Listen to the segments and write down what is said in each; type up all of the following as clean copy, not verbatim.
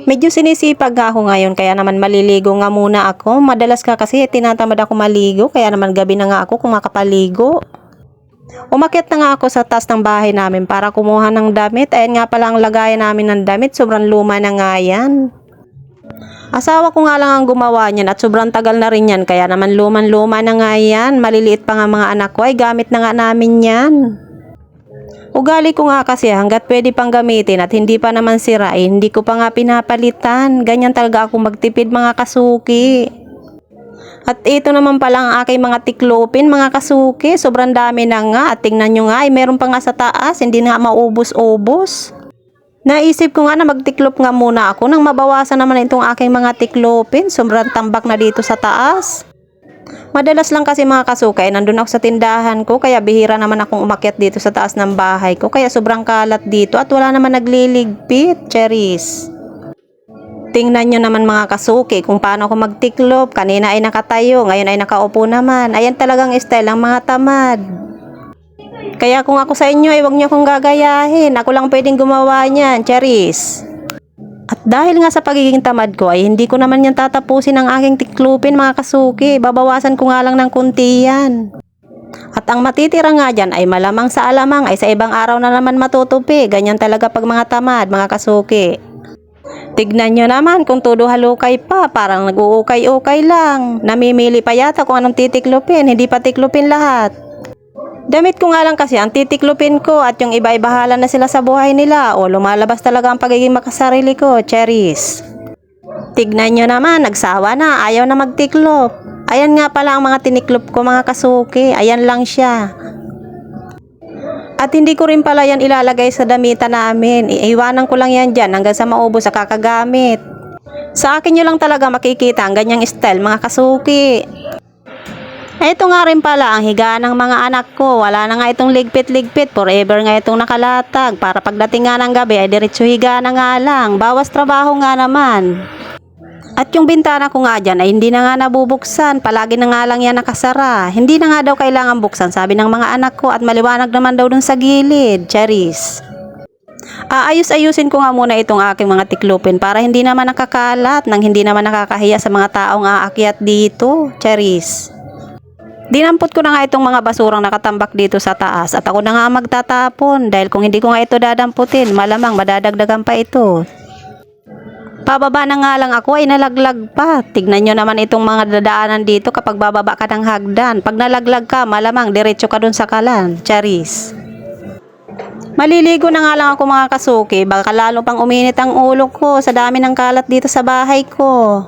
Medyo sinisipag nga ako ngayon kaya naman maliligo nga muna ako. Madalas ka kasi tinatamad ako maligo kaya naman gabi na nga ako kumakapaligo. Umakyat na nga ako sa taas ng bahay namin para kumuha ng damit. Ayan nga pala ang lagayan namin ng damit. Sobrang luma na nga yan. Asawa ko nga lang ang gumawa niyan at sobrang tagal na rin yan. Kaya naman luman-luma na nga yan. Maliliit pa nga mga anak ko ay gamit na nga namin yan. Ugali ko nga kasi hanggat pwede pang gamitin at hindi pa naman sira hindi ko pa nga pinapalitan. Ganyan talaga ako magtipid mga kasuki. At ito naman pala ang aking mga tiklopin mga kasuki. Sobrang dami na nga at tingnan nyo nga ay meron pa nga sa taas. Hindi na maubos-ubos. Naisip ko nga na magtiklop nga muna ako nang mabawasan naman itong aking mga tiklopin. Sobrang tambak na dito sa taas. Madalas lang kasi mga kasukay, nandun ako sa tindahan ko kaya bihira naman akong umakyat dito sa taas ng bahay ko kaya sobrang kalat dito at wala naman nagliligpit, cherries. Tingnan nyo naman mga kasuki kung paano ako magtiklop. Kanina ay nakatayo, ngayon ay nakaupo naman. Ayan talagang style ng mga tamad. Kaya kung ako sa inyo ay huwag nyo akong gagayahin. Ako lang pwedeng gumawa niyan, cherries. At dahil nga sa pagiging tamad ko ay hindi ko naman yan tatapusin ang aking tiklupin mga kasuki. Babawasan ko nga lang ng kunti yan. At ang matitira nga dyan ay malamang sa alamang ay sa ibang araw na naman matutupi. Ganyan talaga pag mga tamad mga kasuki. Tignan nyo naman kung todo halukay pa. Parang nag-uukay-ukay lang. Namimili pa yata kung anong titiklupin. Hindi pa tiklupin lahat. Damit ko nga lang kasi ang titiklupin ko at yung iba ay bahala na sila sa buhay nila o lumalabas talaga ang pagiging makasarili ko, cherries. Tignan nyo naman, nagsawa na, ayaw na magtiklop. Ayan nga pala ang mga tiniklop ko mga kasuki, ayan lang siya. At hindi ko rin pala yan ilalagay sa damitan namin, iiwanan ko lang yan dyan hanggang sa maubos sa kakagamit. Sa akin nyo lang talaga makikita ang ganyang style mga kasuki. Ito nga rin pala ang higa ng mga anak ko. Wala na nga itong ligpit-ligpit. Forever nga itong nakalatag. Para pagdating nga ng gabi ay diretso higa na nga lang. Bawas trabaho nga naman. At yung bintana ko nga dyan ay hindi na nga nabubuksan. Palagi na nga lang yan nakasara. Hindi na nga daw kailangan buksan sabi ng mga anak ko. At maliwanag naman daw dun sa gilid. Cherries. Aayos-ayusin ko nga muna itong aking mga tiklupin para hindi naman nakakalat nang hindi naman nakakahiya sa mga taong aakyat dito. Cherries. Dinampot ko na nga itong mga basurang nakatambak dito sa taas at ako na nga magtatapon dahil kung hindi ko nga ito dadamputin malamang madadagdagan pa ito. Pababa na nga lang ako ay nalaglag pa. Tignan nyo naman itong mga dadaanan dito kapag bababa ka ng hagdan. Pag nalaglag ka malamang diretso ka dun sa kalan, cherries. Maliligo na nga lang ako mga kasuki baka lalo pang uminit ang ulo ko sa dami ng kalat dito sa bahay ko.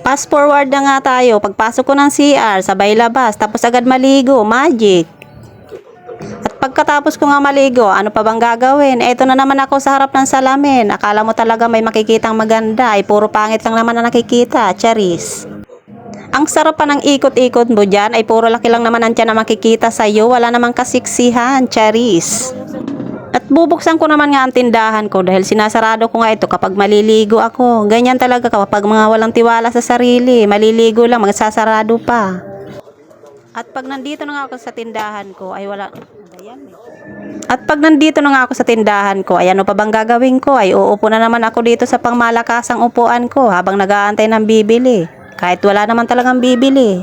Fast forward na nga tayo. Pagpasok ko ng CR, sabay labas, tapos agad maligo, magic. At pagkatapos ko nga maligo, ano pa bang gagawin? Eto na naman ako sa harap ng salamin. Akala mo talaga may makikitang maganda, ay puro pangit lang naman na nakikita, cherries. Ang sarap pa ng ikot-ikot mo dyan, ay puro laki lang naman ang tiyan na makikita sa'yo, wala namang kasiksihan, cherries. At bubuksan ko naman nga ang tindahan ko dahil sinasarado ko nga ito kapag maliligo ako. Ganyan talaga kapag mga walang tiwala sa sarili. Maliligo lang, magsasarado pa. At pag nandito na nga ako sa tindahan ko, ay wala... At pag nandito na nga ako sa tindahan ko, ay ano pa bang gagawin ko? Ay uupo na naman ako dito sa pangmalakasang upuan ko habang nag-aantay ng bibili. Kahit wala naman talagang bibili.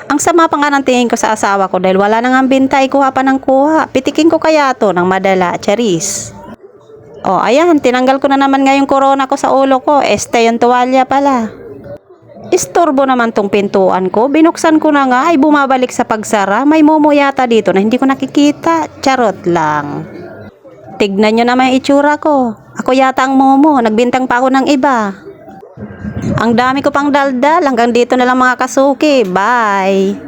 Ang sama pa nga ng tingin ko sa asawa ko dahil wala nang ang binta ay kuha pa ng kuha. Pitikin ko kaya to ng madala, cherries. O ayan, tinanggal ko na naman nga yung corona ko sa ulo ko. Yung tuwalya pala. Istorbo naman tong pintuan ko. Binuksan ko na nga ay bumabalik sa pagsara. May momo yata dito na hindi ko nakikita. Charot lang. Tignan nyo naman yung itsura ko. Ako yata ang momo. Nagbintang pa ako ng iba. Ang dami ko pang daldal. Hanggang dito na lang mga kasuki. Bye!